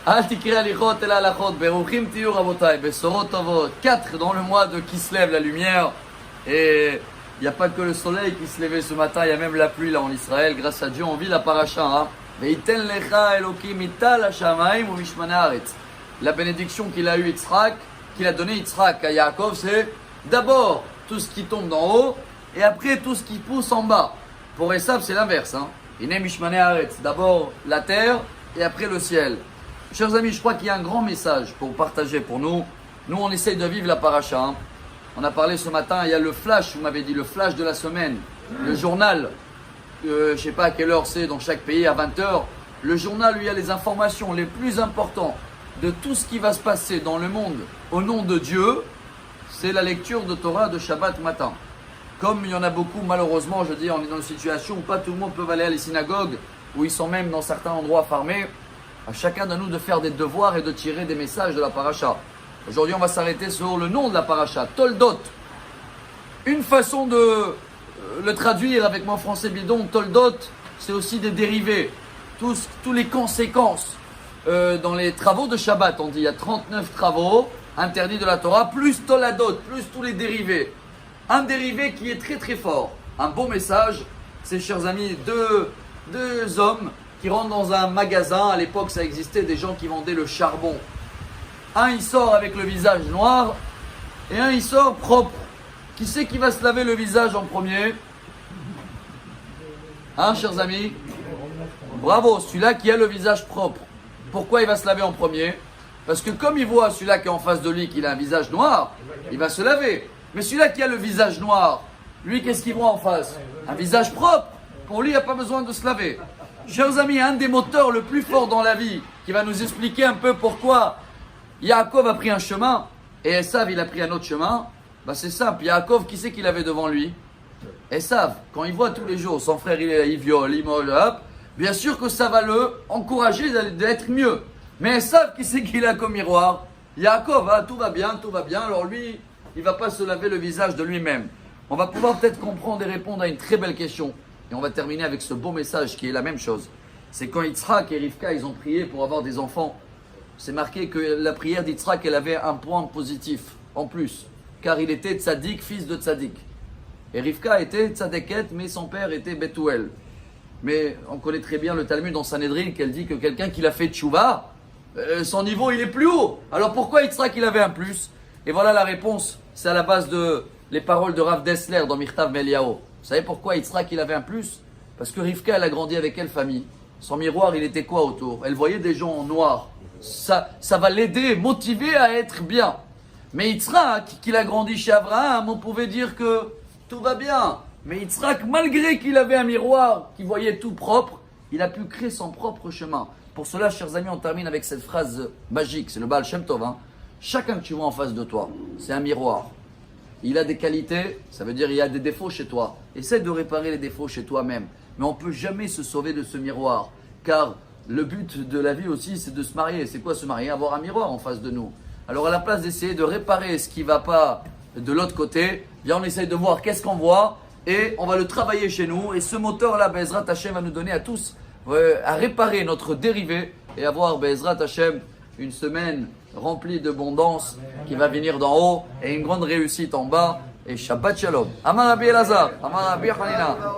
Al tikri alichot el alachot, beruchim tiyu rabotai, besorot tovot. 4 dans le mois de qui se lève la lumière. Et il n'y a pas que le soleil qui se levait ce matin, il y a même la pluie là en Israël. Grâce à Dieu, on vit la paracha. Hein? Veiten lecha elokim ital hashamayim u mishmane haaretz. La bénédiction qu'il a eu Yitzhak, qu'il a donné Yitzhak à Yaakov, c'est d'abord tout ce qui tombe d'en haut et après tout ce qui pousse en bas. Pour Esav, c'est l'inverse. Hein? Ine mishmane haaretz. D'abord la terre et après le ciel. Chers amis, je crois qu'il y a un grand message pour partager pour nous. Nous, on essaye de vivre la paracha. Hein? On a parlé ce matin, il y a le flash, vous m'avez dit, le flash de la semaine. Le journal, je ne sais pas à quelle heure c'est dans chaque pays, à 20h. Le journal, lui, a les informations les plus importantes de tout ce qui va se passer dans le monde au nom de Dieu. C'est la lecture de Torah de Shabbat matin. Comme il y en a beaucoup, malheureusement, je dis, on est dans une situation où pas tout le monde peut aller à les synagogues, où ils sont même dans certains endroits fermés. À chacun de nous de faire des devoirs et de tirer des messages de la paracha. Aujourd'hui, on va s'arrêter sur le nom de la paracha, Toldot. Une façon de le traduire avec mon français bidon, Toldot, c'est aussi des dérivés. Tous les conséquences dans les travaux de Shabbat, on dit, il y a 39 travaux interdits de la Torah, plus Toladot, plus tous les dérivés. Un dérivé qui est très très fort. Un beau message, c'est, chers amis, deux hommes qui rentrent dans un magasin. À l'époque, ça existait, des gens qui vendaient le charbon. Un, il sort avec le visage noir et un, il sort propre. Qui c'est qui va se laver le visage en premier? Hein, chers amis? Bravo, celui-là qui a le visage propre. Pourquoi il va se laver en premier? Parce que comme il voit celui-là qui est en face de lui, qu'il a un visage noir, il va se laver. Mais celui-là qui a le visage noir, lui, qu'est-ce qu'il voit en face? Un visage propre. Pour lui, il n'y a pas besoin de se laver. Chers amis, un des moteurs le plus fort dans la vie, qui va nous expliquer un peu pourquoi Yaakov a pris un chemin et Esav il a pris un autre chemin, c'est simple. Yaakov, qui c'est qu'il avait devant lui? Esav. Quand il voit tous les jours son frère, il viole, il molle, hop, bien sûr que ça va le encourager d'être mieux. Mais Esav, qui c'est qu'il a comme miroir? Yaakov, hein, tout va bien, alors lui, il ne va pas se laver le visage de lui-même. On va pouvoir peut-être comprendre et répondre à une très belle question. Et on va terminer avec ce beau message qui est la même chose. C'est quand Yitzhak et Rivka, ils ont prié pour avoir des enfants. C'est marqué que la prière d'Yitzhak, elle avait un point positif en plus. Car il était tzaddik, fils de tzaddik. Et Rivka était tzaddiket, mais son père était Bethuel. Mais on connaît très bien le Talmud dans Sanhedrin, qu'elle dit que quelqu'un qui l'a fait tchouva, son niveau il est plus haut. Alors pourquoi Yitzhak il avait un plus? Et voilà la réponse. C'est à la base de les paroles de Rav Dessler dans Mirtav Meliao. Vous savez pourquoi Yitzhak il avait un plus? Parce que Rivka, elle a grandi avec quelle famille? Son miroir, il était quoi autour? Elle voyait des gens en noir. Ça va l'aider, motiver à être bien. Mais Yitzhak, qu'il a grandi chez Abraham, on pouvait dire que tout va bien. Mais Yitzhak, malgré qu'il avait un miroir qui voyait tout propre, il a pu créer son propre chemin. Pour cela, chers amis, on termine avec cette phrase magique. C'est le Baal Shem Tov. Hein. Chacun que tu vois en face de toi, c'est un miroir. Il a des qualités, ça veut dire il y a des défauts chez toi. Essaie de réparer les défauts chez toi-même. Mais on ne peut jamais se sauver de ce miroir. Car le but de la vie aussi, c'est de se marier. C'est quoi se marier? Avoir un miroir en face de nous. Alors à la place d'essayer de réparer ce qui ne va pas de l'autre côté, bien on essaye de voir qu'est-ce qu'on voit et on va le travailler chez nous. Et ce moteur-là, Be'ezrat Hashem, va nous donner à tous à réparer notre dérivé et avoir Be'ezrat Hashem une semaine remplie d'abondance qui va venir d'en haut et une grande réussite en bas. Et Shabbat Shalom. Amar Rabbi Elazar, Amar Rabbi Hanina.